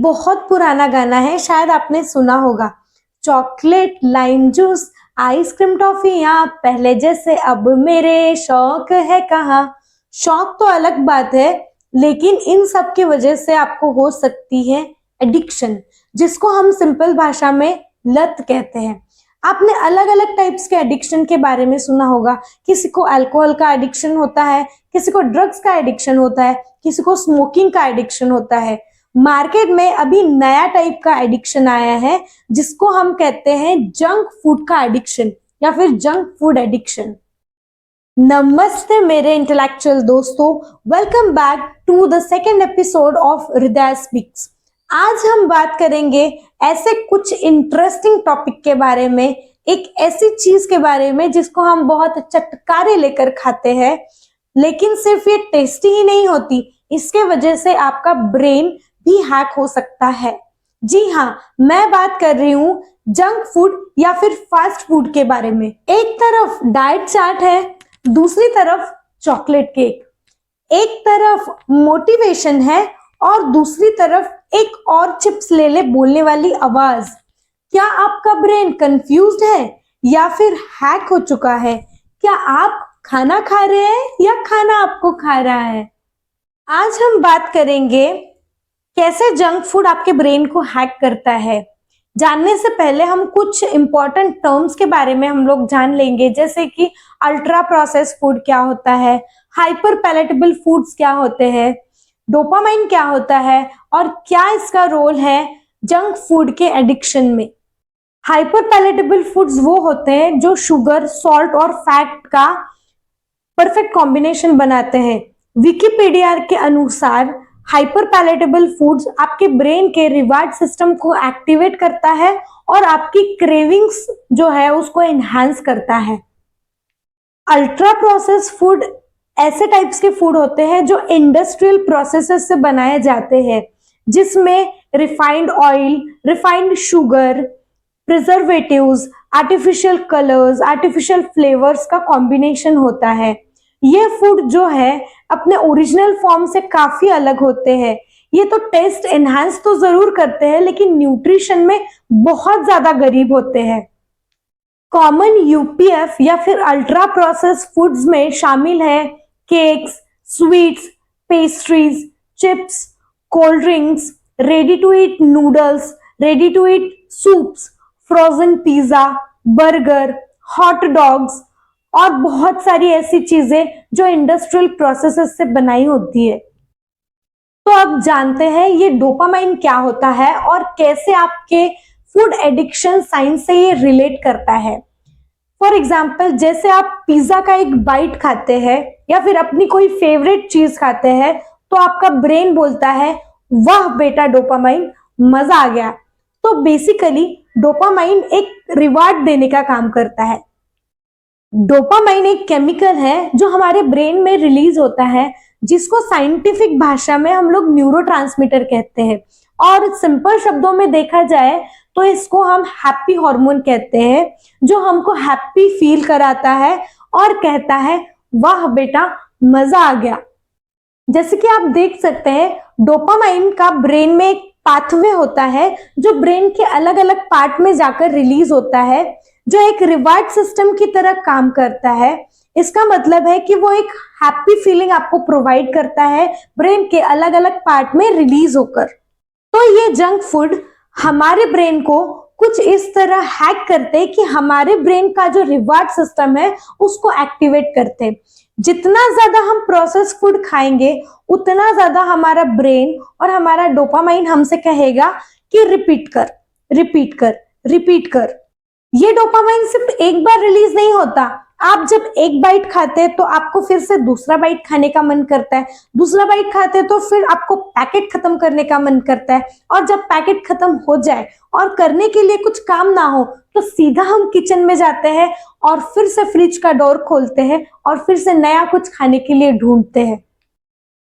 बहुत पुराना गाना है, शायद आपने सुना होगा। चॉकलेट, लाइम जूस, आइसक्रीम, टॉफियाँ, पहले जैसे अब मेरे शौक है कहाँ। शौक तो अलग बात है, लेकिन इन सब की वजह से आपको हो सकती है एडिक्शन, जिसको हम सिंपल भाषा में लत कहते हैं। आपने अलग अलग टाइप्स के एडिक्शन के बारे में सुना होगा। किसी को अल्कोहल का एडिक्शन होता है, किसी को ड्रग्स का एडिक्शन होता है, किसी को स्मोकिंग का एडिक्शन होता है। मार्केट में अभी नया टाइप का एडिक्शन आया है, जिसको हम कहते हैं जंक फूड का एडिक्शन या फिर जंक फूड एडिक्शन। नमस्ते मेरे इंटेलेक्चुअल दोस्तों, welcome back to the second episode of Hriday speaks. आज हम बात करेंगे ऐसे कुछ इंटरेस्टिंग टॉपिक के बारे में, एक ऐसी चीज के बारे में जिसको हम बहुत चटकारे लेकर खाते हैं, लेकिन सिर्फ ये टेस्टी ही नहीं होती, इसके वजह से आपका ब्रेन भी हैक हो सकता है। जी हाँ, मैं बात कर रही हूँ जंक फूड या फिर फास्ट फूड के बारे में। एक तरफ डाइट चार्ट है, दूसरी तरफ चॉकलेट केक। एक तरफ मोटिवेशन है और दूसरी तरफ एक और चिप्स ले ले बोलने वाली आवाज। क्या आपका ब्रेन कंफ्यूज्ड है या फिर हैक हो चुका है? क्या आप खाना खा रहे हैं या खाना आपको खा रहा है? आज हम बात करेंगे कैसे जंक फूड आपके ब्रेन को हैक करता है। जानने से पहले हम कुछ इंपॉर्टेंट टर्म्स के बारे में हम लोग जान लेंगे, जैसे कि अल्ट्रा प्रोसेस्ड फूड क्या होता है, हाइपर पैलेटेबल फूड्स क्या होते हैं, डोपामाइन क्या होता है और क्या इसका रोल है जंक फूड के एडिक्शन में। हाइपर पैलेटेबल फूड्स वो होते हैं जो शुगर, सॉल्ट और फैट का परफेक्ट कॉम्बिनेशन बनाते हैं। विकिपीडिया के अनुसार हाइपर पैलेटेबल फूड्स आपके ब्रेन के रिवार्ड सिस्टम को एक्टिवेट करता है और आपकी क्रेविंग्स जो है उसको एनहांस करता है। अल्ट्रा प्रोसेस्ड फूड ऐसे टाइप्स के फूड होते हैं जो इंडस्ट्रियल प्रोसेसेस से बनाए जाते हैं, जिसमें refined oil, refined sugar, preservatives, artificial colours, artificial flavours का कॉम्बिनेशन होता है। ये फूड जो है अपने ओरिजिनल फॉर्म से काफी अलग होते हैं। ये तो टेस्ट एनहांस तो जरूर करते हैं, लेकिन न्यूट्रिशन में बहुत ज्यादा गरीब होते हैं। कॉमन यूपीएफ या फिर अल्ट्रा प्रोसेस्ड फूड्स में शामिल है cakes, sweets, pastries, chips, cold drinks, ready to eat noodles, ready to eat soups, frozen pizza, burger, hot dogs और बहुत सारी ऐसी चीजें जो इंडस्ट्रियल प्रोसेसेस से बनाई होती है। तो अब जानते हैं ये डोपामाइन क्या होता है और कैसे आपके फूड एडिक्शन साइंस से ये रिलेट करता है। फॉर एग्जाम्पल, जैसे आप पिज्जा का एक बाइट खाते हैं या फिर अपनी कोई फेवरेट चीज खाते हैं, तो आपका ब्रेन बोलता है वाह बेटा डोपामाइन, मजा आ गया। तो बेसिकली डोपामाइन एक रिवार्ड देने का काम करता है। डोपामाइन एक केमिकल है जो हमारे ब्रेन में रिलीज होता है, जिसको साइंटिफिक भाषा में हम लोग न्यूरोट्रांसमीटर कहते हैं, और सिंपल शब्दों में देखा जाए तो इसको हम हैप्पी हार्मोन कहते हैं, जो हमको हैप्पी फील कराता है और कहता है वाह बेटा मजा आ गया। जैसे कि आप देख सकते हैं, डोपामाइन का ब्रेन में एक पाथवे होता है जो ब्रेन के अलग अलग पार्ट में जाकर रिलीज होता है, जो एक रिवार्ड सिस्टम की तरह काम करता है। इसका मतलब है कि वो एक हैप्पी फीलिंग आपको प्रोवाइड करता है ब्रेन के अलग अलग पार्ट में रिलीज होकर। तो ये जंक फूड हमारे ब्रेन को कुछ इस तरह हैक करते हैं कि हमारे ब्रेन का जो रिवार्ड सिस्टम है उसको एक्टिवेट करते हैं। जितना ज्यादा हम प्रोसेस फूड खाएंगे, उतना ज्यादा हमारा ब्रेन और हमारा डोपामाइन हमसे कहेगा कि रिपीट कर, रिपीट कर, रिपीट कर। ये डोपामाइन सिर्फ एक बार रिलीज नहीं होता। आप जब एक बाइट खाते हैं तो आपको फिर से दूसरा बाइट खाने का मन करता है, दूसरा बाइट खाते हैं तो फिर आपको पैकेट खत्म करने का मन करता है, और जब पैकेट खत्म हो जाए और करने के लिए कुछ काम ना हो तो सीधा हम किचन में जाते हैं और फिर से फ्रिज का डोर खोलते हैं और फिर से नया कुछ खाने के लिए ढूंढते हैं।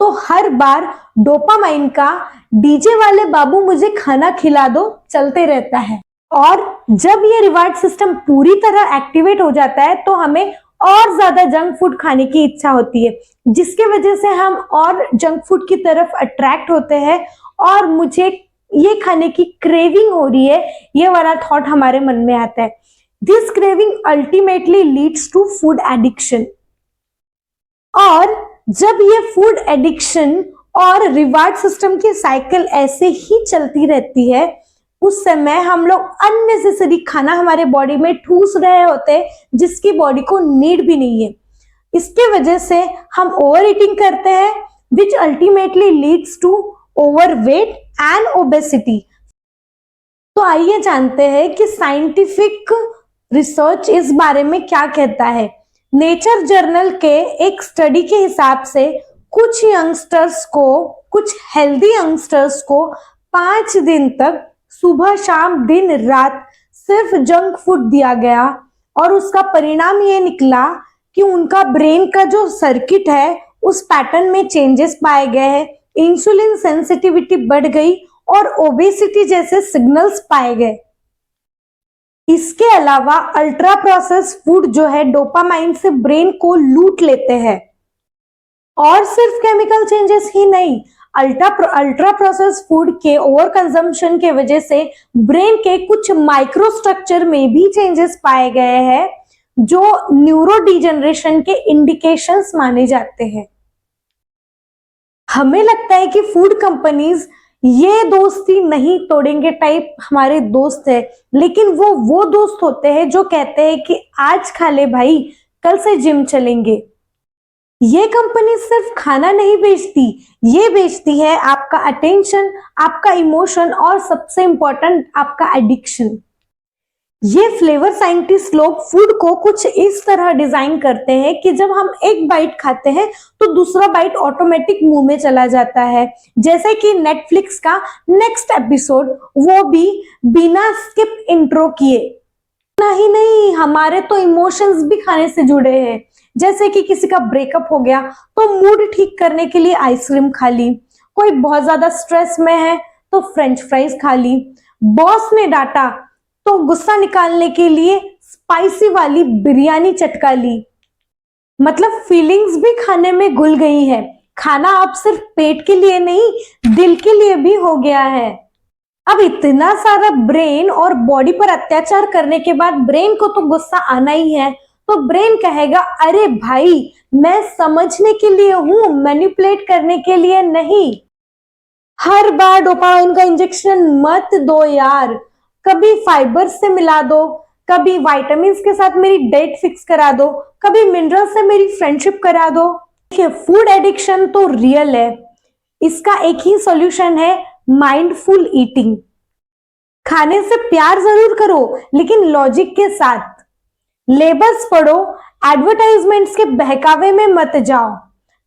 तो हर बार डोपामाइन का डीजे वाले बाबू मुझे खाना खिला दो चलते रहता है, और जब ये रिवार्ड सिस्टम पूरी तरह एक्टिवेट हो जाता है तो हमें और ज्यादा जंक फूड खाने की इच्छा होती है, जिसके वजह से हम और जंक फूड की तरफ अट्रैक्ट होते हैं और मुझे ये खाने की क्रेविंग हो रही है, ये वाला थॉट हमारे मन में आता है। This craving ultimately leads to food addiction. और जब ये फूड एडिक्शन और रिवार्ड सिस्टम की साइकिल ऐसे ही चलती रहती है, उस समय हम लोग अननेसेसरी खाना हमारे बॉडी में ठूस रहे होते हैं, जिसकी बॉडी को नीड भी नहीं है। इसके वजह से हम ओवर ईटिंग करते हैं, which ultimately leads to overweight and obesity. तो आइए जानते हैं कि साइंटिफिक रिसर्च इस बारे में क्या कहता है। नेचर जर्नल के एक स्टडी के हिसाब से कुछ हेल्दी यंगस्टर्स को 5 दिन तक सुबह शाम दिन रात सिर्फ जंक फूड दिया गया, और उसका परिणाम ये निकला कि उनका ब्रेन का जो सर्किट है उस पैटर्न में चेंजेस पाए गए हैं, इंसुलिन सेंसिटिविटी बढ़ गई और ओबेसिटी जैसे सिग्नल्स पाए गए। इसके अलावा अल्ट्रा प्रोसेस फूड जो है डोपामाइन से ब्रेन को लूट लेते हैं। और सिर्फ केमिकल चेंजेस ही नहीं, अल्ट्रा प्रोसेस फूड के ओवर कंजम्पशन के वजह से ब्रेन के कुछ माइक्रो स्ट्रक्चर में भी चेंजेस पाए गए हैं, जो न्यूरो डिजेनरेशन के इंडिकेशंस माने जाते हैं। हमें लगता है कि फूड कंपनीज ये दोस्ती नहीं तोड़ेंगे टाइप हमारे दोस्त है, लेकिन वो दोस्त होते हैं जो कहते हैं कि आज खा ले भाई, कल से जिम चलेंगे। ये कंपनी सिर्फ खाना नहीं बेचती, ये बेचती है आपका अटेंशन, आपका इमोशन और सबसे इंपॉर्टेंट आपका एडिक्शन। ये फ्लेवर साइंटिस्ट लोग फूड को कुछ इस तरह डिजाइन करते हैं कि जब हम एक बाइट खाते हैं तो दूसरा बाइट ऑटोमेटिक मुंह में चला जाता है, जैसे कि नेटफ्लिक्स का नेक्स्ट एपिसोड, वो भी बिना स्किप इंट्रो किए। नहीं, हमारे तो इमोशंस भी खाने से जुड़े हैं। जैसे कि किसी का ब्रेकअप हो गया तो मूड ठीक करने के लिए आइसक्रीम खा ली, कोई बहुत ज्यादा स्ट्रेस में है तो फ्रेंच फ्राइज खा ली, बॉस ने डांटा तो गुस्सा निकालने के लिए स्पाइसी वाली बिरयानी चटका ली। मतलब फीलिंग्स भी खाने में घुल गई है। खाना अब सिर्फ पेट के लिए नहीं, दिल के लिए भी हो गया है। अब इतना सारा ब्रेन और बॉडी पर अत्याचार करने के बाद ब्रेन को तो गुस्सा आना ही है, तो ब्रेन कहेगा अरे भाई मैं समझने के लिए हूं, मैनिपुलेट करने के लिए नहीं। हर बार डोपामाइन का इंजेक्शन मत दो यार, कभी फाइबर से मिला दो, कभी विटामिन के साथ मेरी डाइट फिक्स करा दो, कभी मिनरल से मेरी फ्रेंडशिप करा दो। देखिए, फूड एडिक्शन तो रियल है, इसका एक ही सॉल्यूशन है, माइंडफुल ईटिंग। खाने से प्यार जरूर करो लेकिन लॉजिक के साथ। लेबल्स पढ़ो, एडवर्टाइजमेंट्स के बहकावे में मत जाओ।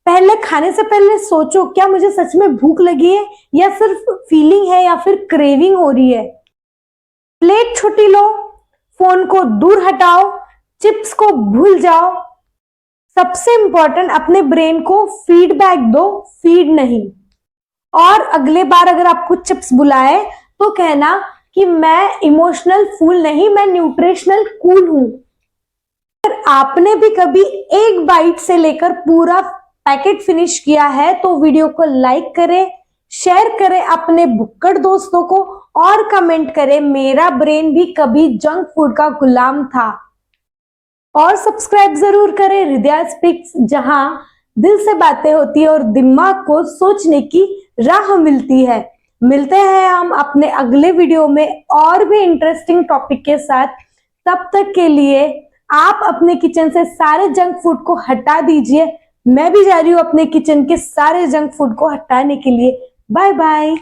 पहले खाने से पहले सोचो क्या मुझे सच में भूख लगी है या सिर्फ फीलिंग है या फिर क्रेविंग हो रही है। प्लेट छोटी लो, फोन को दूर हटाओ, चिप्स को भूल जाओ। सबसे इंपॉर्टेंट, अपने ब्रेन को फीडबैक दो, फीड नहीं। और अगले बार अगर आपको चिप्स बुलाए तो कहना कि मैं इमोशनल फूल नहीं, मैं न्यूट्रिशनल कूल हूं। अगर आपने भी कभी एक बाइट से लेकर पूरा पैकेट फिनिश किया है तो वीडियो को लाइक करें, शेयर करें अपने भुक्कड़ दोस्तों को और कमेंट करें मेरा ब्रेन भी कभी जंक फूड का गुलाम था। और सब्सक्राइब जरूर करें हृदया स्पीक्स, जहां दिल से बातें होती है और दिमाग को सोचने की राह मिलती है। मिलते हैं हम अपने अगले वीडियो में और भी इंटरेस्टिंग टॉपिक के साथ। तब तक के लिए आप अपने किचन से सारे जंक फूड को हटा दीजिए। मैं भी जा रही हूँ अपने किचन के सारे जंक फूड को हटाने के लिए। Bye bye.